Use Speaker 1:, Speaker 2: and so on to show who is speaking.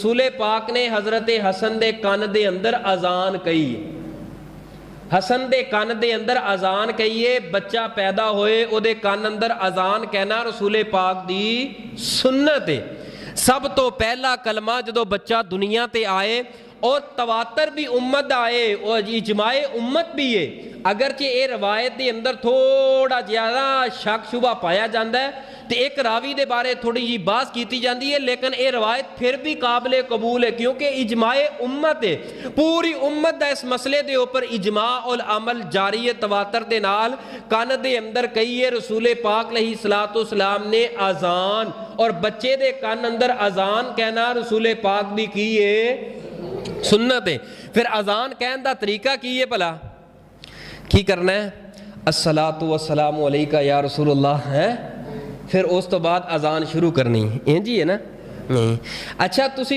Speaker 1: رسول پاک نے حضرت حسن دے کان دے اندر اذان کہی، حسن دے کان دے اندر اذان کہیے، بچہ پیدا ہوئے او دے کان اندر اذان کہنا رسول پاک دی سنت ہے۔ سب تو پہلا کلمہ جدو بچہ دنیا تے آئے اور تواتر بھی امت آئے اور اجماع امت بھی ہے، اگرچہ یہ روایت دے اندر تھوڑا زیادہ شک شبہ پایا جاندہ ہے تو ایک راوی دے بارے تھوڑی جی بحث کیتی جاندی ہے، لیکن یہ روایت پھر بھی قابل قبول ہے کیونکہ اجماع امت ہے، پوری امت دا اس مسئلے دے اوپر اجماع العمل جاری ہے تواتر دے نال۔ کان دے اندر کہیے رسول پاک علیہ السلام نے اذان، اور بچے دے کان اندر اذان کہنا رسول پاک دی کی ہے سنت ہے۔ پھر اذان کہن دا طریقہ کی ہے بھلا کی کرنا ہے؟ الصلاۃ والسلام علیکہ یا رسول اللہ ہے، پھر اس تو بعد اذان شروع کرنی ہے جی ہے نا؟ نہیں اچھا تسی